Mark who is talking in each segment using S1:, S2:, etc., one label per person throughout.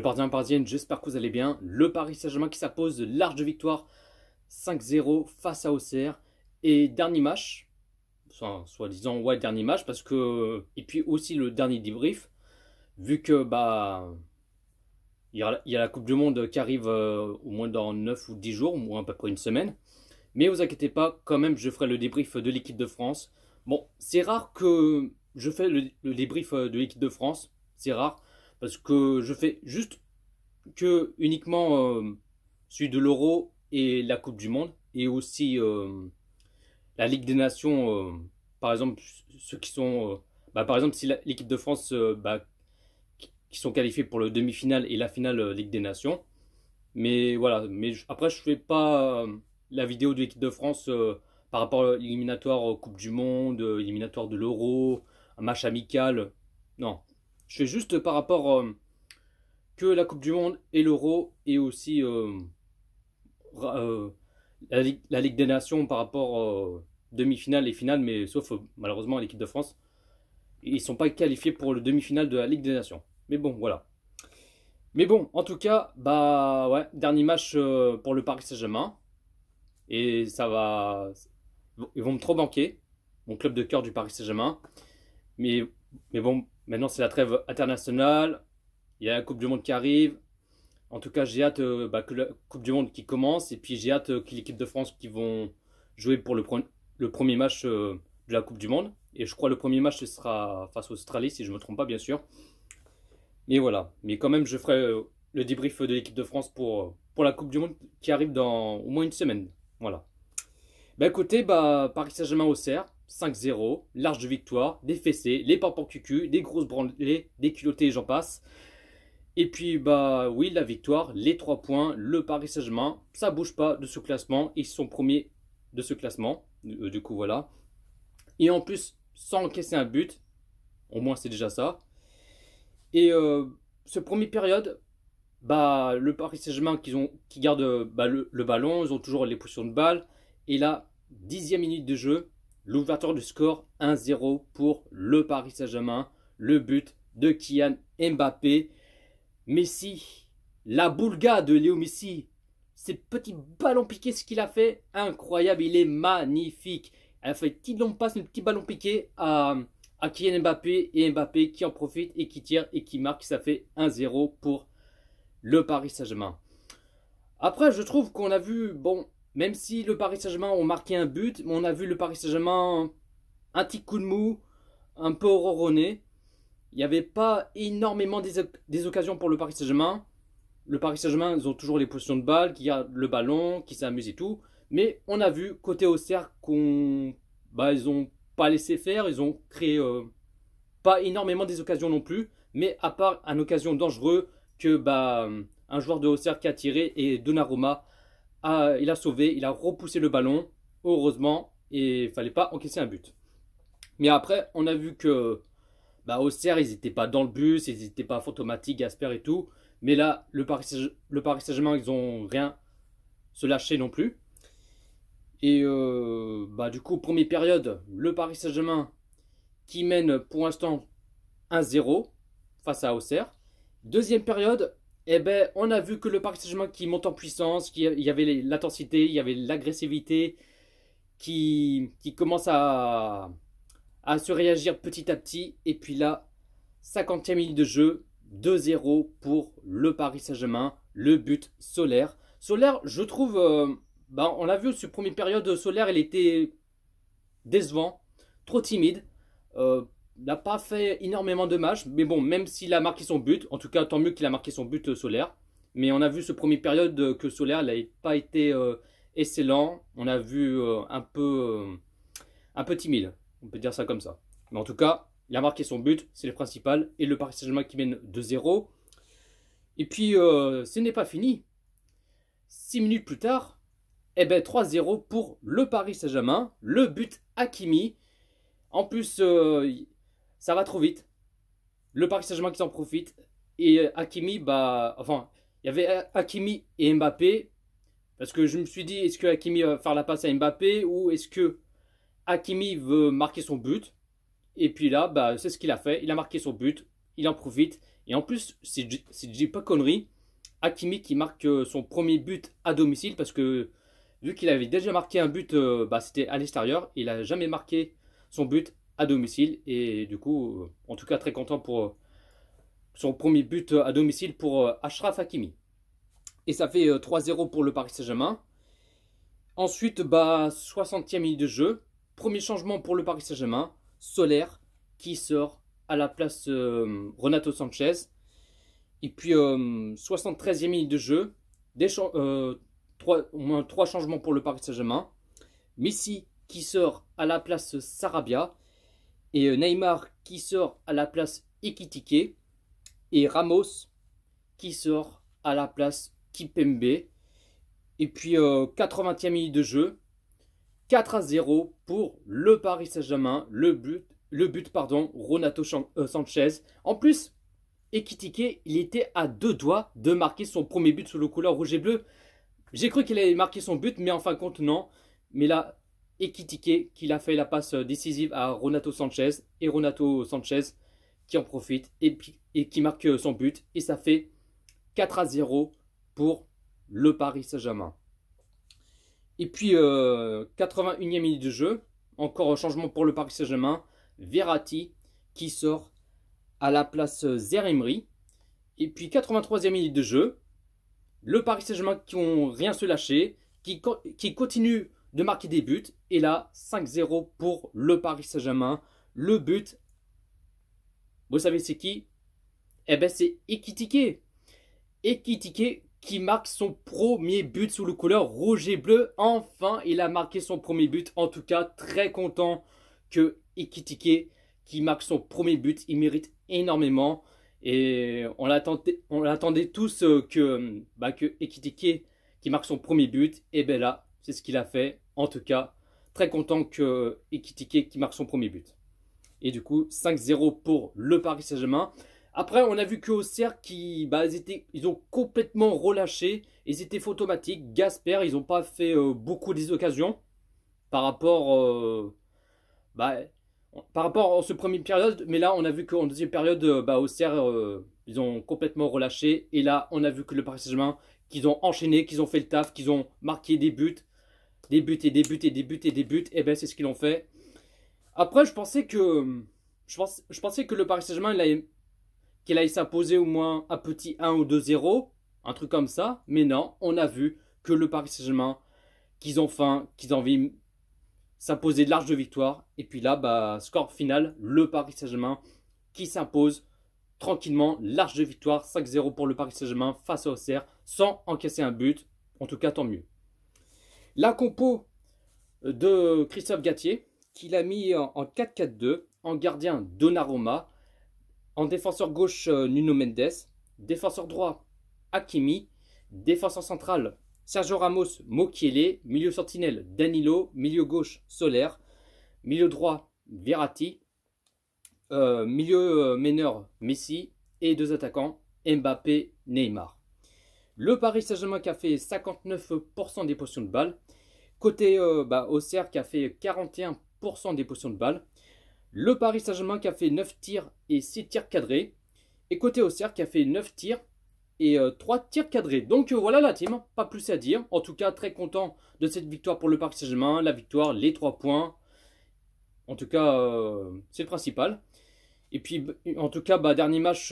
S1: Partisans et Parisiennes, j'espère que vous allez bien. Le Paris Saint-Germain qui s'impose large victoire 5-0 face à Auxerre. Et dernier match, soi-disant ouais dernier match parce que et puis aussi le dernier débrief vu que il y a la Coupe du Monde qui arrive au moins dans 9 ou 10 jours ou à peu près une semaine. Mais vous inquiétez pas, quand même je ferai le débrief de l'équipe de France. Bon, c'est rare que je fais le débrief de l'équipe de France, c'est rare parce que je fais juste que uniquement celui de l'Euro et la Coupe du Monde et aussi la Ligue des Nations, par exemple, ceux qui sont. Par exemple, si l'équipe de France qui sont qualifiés pour le demi-finale et la finale Ligue des Nations. Mais voilà, après, je fais pas la vidéo de l'équipe de France par rapport à l'éliminatoire Coupe du Monde, éliminatoire de l'Euro, un match amical. Non, je fais juste par rapport que la Coupe du Monde et l'Euro et aussi la Ligue des Nations par rapport demi-finale et finale, mais sauf malheureusement l'équipe de France. Ils ne sont pas qualifiés pour le demi-finale de la Ligue des Nations. Mais bon, voilà. Mais bon, en tout cas, ouais, dernier match pour le Paris Saint-Germain. Et ça va. Ils vont me trop manquer. Mon club de cœur du Paris Saint-Germain. Mais bon, maintenant c'est la trêve internationale. Il y a la Coupe du Monde qui arrive. En tout cas, j'ai hâte que la Coupe du Monde qui commence. Et puis j'ai hâte que l'équipe de France qui vont jouer pour le premier match de la Coupe du Monde. Et je crois le premier match ce sera face à l'Australie, si je ne me trompe pas, bien sûr. Mais voilà. Mais quand même, je ferai le débrief de l'équipe de France pour la Coupe du Monde qui arrive dans au moins une semaine. Voilà. Écoutez, Paris Saint-Germain-Auxerre, 5-0, large victoire, des fessées, les pampans cucu, des grosses branlées, des culottés et j'en passe. Et puis, oui, la victoire, les 3 points, le Paris Saint-Germain, ça bouge pas de ce classement, ils sont premiers de ce classement, du coup, voilà. Et en plus, sans encaisser un but, au moins c'est déjà ça. Et ce premier période, le Paris Saint-Germain qui garde le ballon, ils ont toujours les positions de balle. Et là, 10e minute de jeu, l'ouverture du score 1-0 pour le Paris Saint-Germain. Le but de Kylian Mbappé. Messi, la boulga de Léo Messi, ces petits ballons piqués, ce qu'il a fait, incroyable, il est magnifique. Elle a fait petit long passe, un petit ballon piqué à Kylian Mbappé et Mbappé qui en profite et qui tire et qui marque. Ça fait 1-0 pour le Paris Saint-Germain. Après, je trouve qu'on a vu, bon, même si le Paris Saint-Germain ont marqué un but, on a vu le Paris Saint-Germain un petit coup de mou, un peu ronronné. Il n'y avait pas énormément des occasions pour le Paris Saint-Germain. Le Paris Saint-Germain, ils ont toujours les positions de balle, qui gardent le ballon, qui s'amusent et tout. Mais on a vu, côté Auxerre, ils n'ont pas laissé faire. Ils ont créé pas énormément des occasions non plus. Mais à part une occasion dangereuse que un joueur de Auxerre qui a tiré et Donnarumma, il a sauvé, il a repoussé le ballon, heureusement. Et il ne fallait pas encaisser un but. Mais après, on a vu que Auxerre, ils n'étaient pas dans le bus, ils n'étaient pas fantomatiques, Gasper et tout. Mais là, le Paris Saint-Germain, ils n'ont rien se lâcher non plus. Et du coup, première période, le Paris Saint-Germain qui mène pour l'instant 1-0 face à Auxerre. Deuxième période, on a vu que le Paris Saint-Germain qui monte en puissance, il y avait l'intensité, il y avait l'agressivité qui commence à se réagir petit à petit. Et puis là, 50e minute de jeu, 2-0 pour le Paris Saint-Germain. Le but Solaire. Solaire, je trouve, on l'a vu sur première période, Solaire, il était décevant, trop timide. Il n'a pas fait énormément de matchs. Mais bon, même s'il a marqué son but, en tout cas, tant mieux qu'il a marqué son but Solaire. Mais on a vu ce première période que Solaire n'a pas été excellent. On a vu un peu timide. On peut dire ça comme ça. Mais en tout cas, il a marqué son but, c'est le principal. Et le Paris Saint-Germain qui mène 2-0. Et puis, ce n'est pas fini. 6 minutes plus tard, 3-0 pour le Paris Saint-Germain. Le but Hakimi. En plus, ça va trop vite. Le Paris Saint-Germain qui s'en profite. Et Hakimi, il y avait Hakimi et Mbappé. Parce que je me suis dit, est-ce que Hakimi va faire la passe à Mbappé ou est-ce que Hakimi veut marquer son but? Et puis là, c'est ce qu'il a fait. Il a marqué son but. Il en profite. Et en plus, si je dis pas connerie, Hakimi qui marque son premier but à domicile parce que vu qu'il avait déjà marqué un but, c'était à l'extérieur, il a jamais marqué son but à domicile et du coup, en tout cas très content pour son premier but à domicile pour Achraf Hakimi. Et ça fait 3-0 pour le Paris Saint-Germain. Ensuite, 60e minute de jeu, premier changement pour le Paris Saint-Germain, Soler qui sort à la place Renato Sanchez. Et puis 73e minute de jeu, au moins 3 changements pour le Paris Saint-Germain. Messi qui sort à la place Sarabia et Neymar qui sort à la place Ekitike et Ramos qui sort à la place Kipembe. Et puis 80e minute de jeu, 4-0 pour le Paris Saint-Germain, le but Renato Sanchez. En plus, Ekitike, il était à 2 doigts de marquer son premier but sous le couleur rouge et bleu. J'ai cru qu'il allait marquer son but, mais en fin de compte, non. Mais là, Ekitike, qui a fait la passe décisive à Renato Sanchez. Et Renato Sanchez qui en profite et qui marque son but. Et ça fait 4-0 pour le Paris Saint-Germain. Et puis, 81e minute de jeu. Encore un changement pour le Paris Saint-Germain. Verratti qui sort à la place Zaïre-Emery. Et puis 83e minute de jeu, le Paris Saint-Germain qui n'ont rien se lâcher, qui continue de marquer des buts. Et là, 5-0 pour le Paris Saint-Germain. Le but, vous savez c'est qui? Eh ben c'est Ekitike. Ekitike qui marque son premier but sous le couleur rouge et bleu. Enfin, il a marqué son premier but. En tout cas, très content que Ekitike qui marque son premier but. Il mérite énormément. Et on l'attendait tous que Ekitike qui marque son premier but. Et bien là, c'est ce qu'il a fait. En tout cas, très content que Ekitike qui marque son premier but. Et du coup, 5-0 pour le Paris Saint-Germain. Après, on a vu que Auxerre, ils ont complètement relâché. Ils étaient fantomatiques. Gasper, ils n'ont pas fait beaucoup des occasions par rapport à ce premier période. Mais là, on a vu qu'en deuxième période, Auxerre, ils ont complètement relâché. Et là, on a vu que le Paris Saint-Germain, qu'ils ont enchaîné, qu'ils ont fait le taf, qu'ils ont marqué des buts. Des buts et des buts et des buts et des buts. Et bien, c'est ce qu'ils ont fait. Après, je pensais que le Paris Saint-Germain, qu'il allait s'imposer au moins un petit 1 ou 2-0, un truc comme ça. Mais non, on a vu que le Paris Saint-Germain, qu'ils ont faim, qu'ils ont envie de s'imposer de large de victoire. Et puis là, score final, le Paris Saint-Germain qui s'impose tranquillement, large de victoire, 5-0 pour le Paris Saint-Germain face à Auxerre, sans encaisser un but. En tout cas, tant mieux. La compo de Christophe Galtier, qu'il a mis en 4-4-2, en gardien Donnarumma, en défenseur gauche Nuno Mendes, défenseur droit Hakimi, défenseur central Sergio Ramos, Mokiele, milieu sentinelle Danilo, milieu gauche Soler, milieu droit Verratti, milieu meneur Messi et 2 attaquants Mbappé, Neymar. Le Paris Saint-Germain qui a fait 59% des possessions de balles. Côté Auxerre qui a fait 41% des possessions de balles. Le Paris Saint-Germain qui a fait 9 tirs et 6 tirs cadrés. Et côté Auxerre qui a fait 9 tirs et 3 tirs cadrés. Donc voilà la team, pas plus à dire. En tout cas, très content de cette victoire pour le Paris Saint-Germain. La victoire, les 3 points. En tout cas, c'est le principal. Et puis, en tout cas, dernier match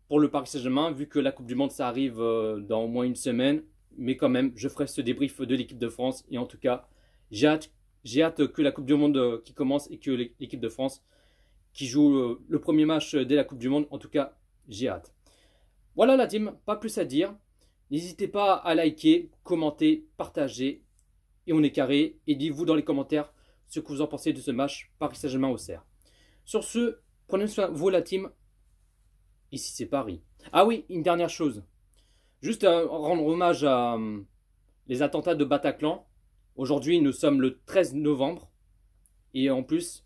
S1: pour le Paris Saint-Germain, vu que la Coupe du Monde, ça arrive dans au moins une semaine. Mais quand même, je ferai ce débrief de l'équipe de France. Et en tout cas, j'ai hâte que la Coupe du Monde qui commence et que l'équipe de France qui joue le premier match dès la Coupe du Monde. En tout cas, j'ai hâte. Voilà la team, pas plus à dire. N'hésitez pas à liker, commenter, partager. Et on est carré. Et dites-vous dans les commentaires ce que vous en pensez de ce match Paris Saint-Germain-Auxerre. Sur ce, prenez soin de vous la team. Ici c'est Paris. Ah oui, une dernière chose. Juste rendre hommage à les attentats de Bataclan. Aujourd'hui, nous sommes le 13 novembre. Et en plus,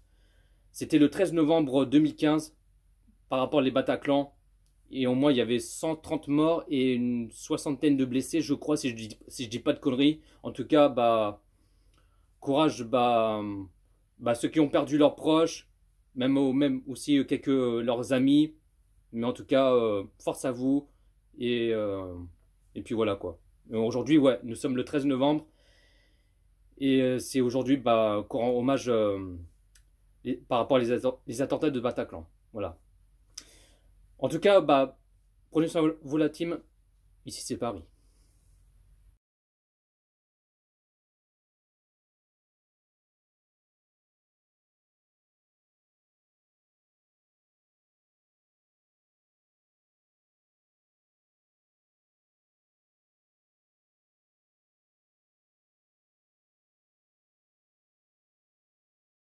S1: c'était le 13 novembre 2015 par rapport aux Bataclan. Et au moins, il y avait 130 morts et une soixantaine de blessés, je crois, si je dis pas de conneries. En tout cas, courage ceux qui ont perdu leurs proches, même aussi quelques leurs amis. Mais en tout cas, force à vous. Et, euh, et puis voilà quoi. Aujourd'hui, ouais, nous sommes le 13 novembre. Et c'est aujourd'hui bah, qu'on rend hommage par rapport les attentats de Bataclan. Voilà. En tout cas, bah, prenez soin de vous la team. Ici c'est Paris.